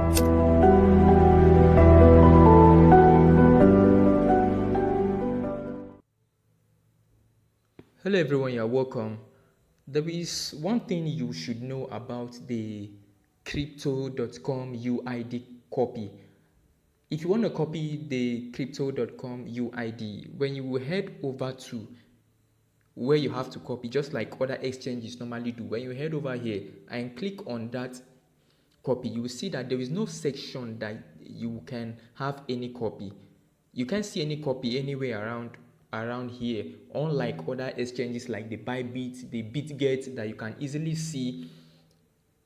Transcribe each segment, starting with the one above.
Hello everyone, you're welcome. There is one thing you should know about the crypto.com UID copy. If you want to copy the crypto.com UID, when you head over to where you have to copy, just like other exchanges normally do, when you head over here and click on that copy, you will see that there is no section that you can have any copy. You can't see any copy anywhere around here, unlike other exchanges like the Bybit, the BitGet, that you can easily see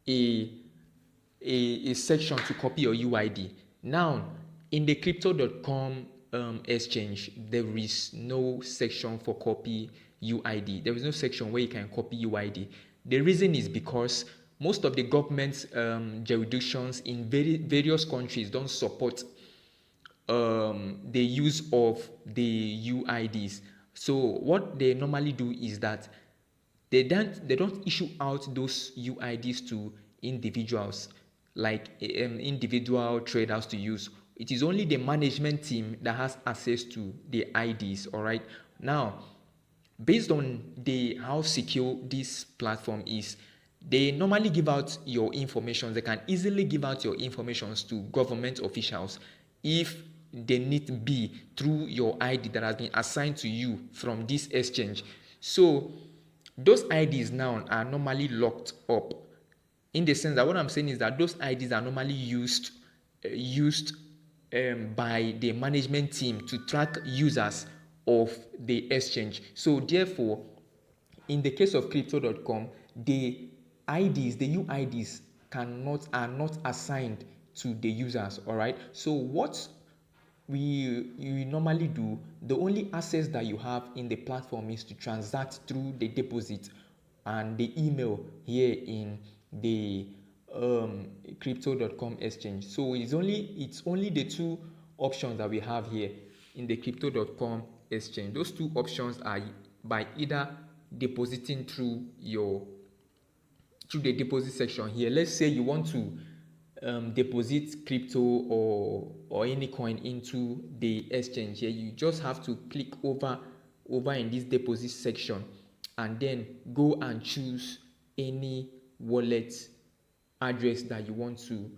a a section to copy your UID. Now, in the crypto.com exchange, there is no section for copy UID. There is no section where you can copy UID. The reason is because most of the government jurisdictions in various countries don't support the use of the UIDs. So what they normally do is that they don't issue out those UIDs to individuals, like individual traders to use. It is only the management team that has access to the IDs. All right. Now, based on the how secure this platform is, they normally give out your information. They can easily give out your information to government officials if they need to be through your ID that has been assigned to you from this exchange. So those IDs now are normally locked up, in the sense that what I'm saying is that those IDs are normally used by the management team to track users of the exchange. So therefore, in the case of crypto.com, the IDs, the UIDs are not assigned to the users. All right. So what we normally do, the only access that you have in the platform is to transact through the deposit and the email here in the crypto.com exchange. So it's only the two options that we have here in the crypto.com exchange. Those two options are by either depositing through the deposit section here. Let's say you want to deposit crypto or any coin into the exchange here. You just have to click over in this deposit section and then go and choose any wallet address that you want to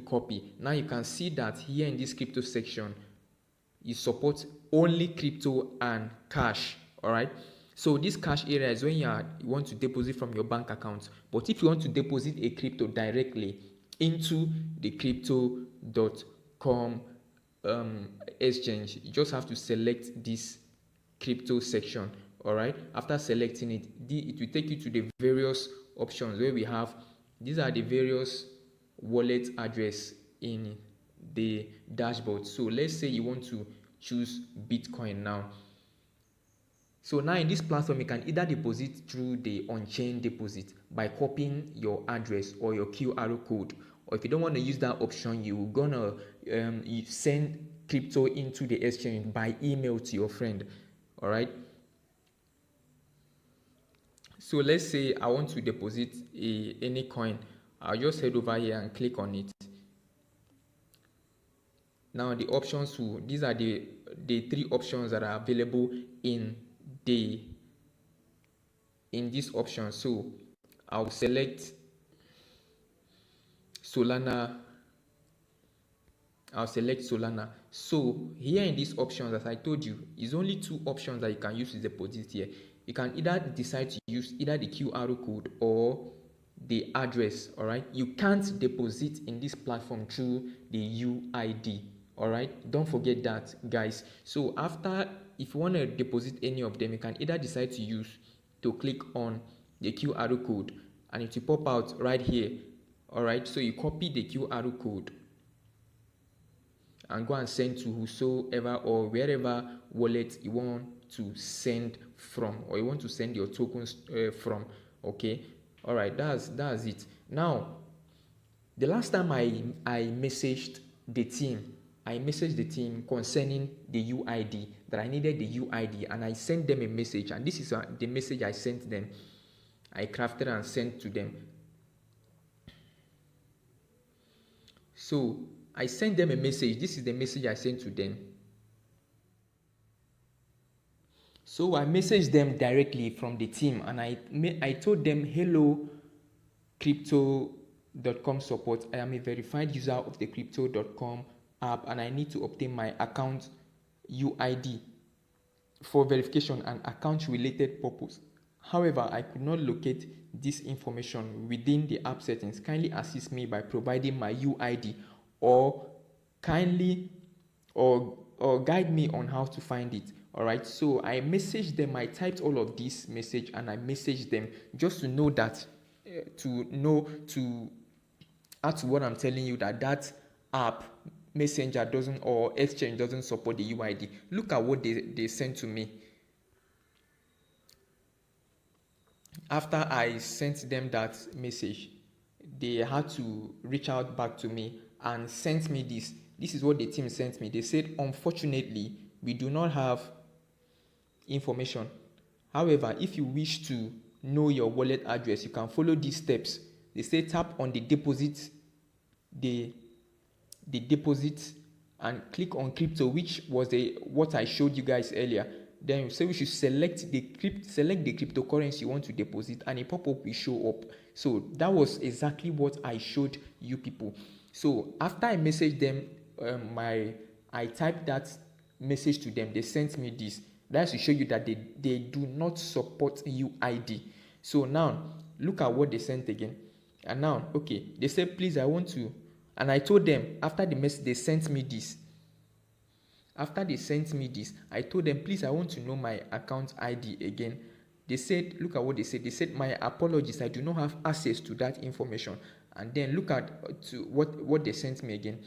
copy. Now you can see that here in this crypto section, you support only crypto and cash. All right. So this cash area is when you want to deposit from your bank account. But if you want to deposit a crypto directly into the crypto.com exchange, you just have to select this crypto section. All right. After selecting it, it will take you to the various options where we have, these are the various wallet address in the dashboard. So let's say you want to choose Bitcoin now. So now in this platform, you can either deposit through the Onchain deposit by copying your address or your QR code, or if you don't want to use that option, you're gonna you send crypto into the exchange by email to your friend. All right. So let's say I want to deposit any coin. I'll just head over here and click on it. Now the options these are the three options that are available in this option. So I'll select Solana. So here in these options, as I told you, is only two options that you can use to deposit here. You can either decide to use either the QR code or the address. All right. You can't deposit in this platform through the UID. All right. Don't forget that, guys. So if you want to deposit any of them, you can either decide to click on the QR code and it will pop out right here. All right. So you copy the QR code and go and send to whosoever or wherever wallet you want to send from, or you want to send your tokens from. Okay. All right. That's it. Now, the last time I messaged the team, concerning the UID, that I needed the UID, and I sent them a message, and this is the message I sent them. I crafted and sent to them. So I sent them a message. This is the message I sent to them. So I messaged them directly from the team, and I told them, hello, crypto.com support. I am a verified user of the crypto.com app, and I need to obtain my account UID for verification and account related purpose. However, I could not locate this information within the app settings. Kindly assist me by providing my UID, or kindly or guide me on how to find it. All right, so I messaged them. I typed all of this message and I messaged them just to know that to add to what I'm telling you, that app messenger doesn't, or exchange doesn't support the UID. Look at what they sent to me. After I sent them that message, they had to reach out back to me and sent me this. This is what the team sent me. They said, unfortunately, we do not have information. However, if you wish to know your wallet address, you can follow these steps. They say tap on the deposit, the deposit, and click on crypto, which was what I showed you guys earlier. Then you say we should select the cryptocurrency you want to deposit, and a pop-up will show up. So that was exactly what I showed you people. So after I messaged them, I typed that message to them. They sent me this. That's to show you that they do not support UID. So now look at what they sent again. And now, okay, they said, please, I want to, and I told them after the message they sent me this. After they sent me this, I told them, please, I want to know my account ID again. They said, look at what they said. They said, my apologies, I do not have access to that information. And then look at what they sent me again.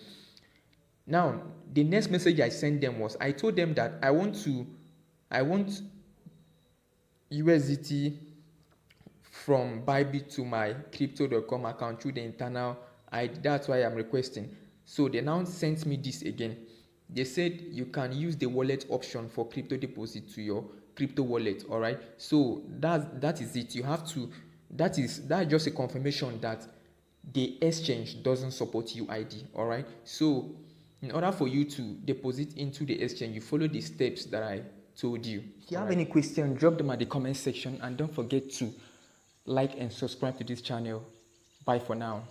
Now, the next message I sent them was, I told them that I want USDT from Bybit to my crypto.com account through the internal ID. That's why I'm requesting. So they now sent me this again. They said you can use the wallet option for crypto deposit to your crypto wallet. All right, so that is it. You have to, that's just a confirmation that the exchange doesn't support UID. All right, so in order for you to deposit into the exchange, you follow the steps that I told you. If you have any question, drop them at the comment section, and don't forget to like and subscribe to this channel. Bye for now.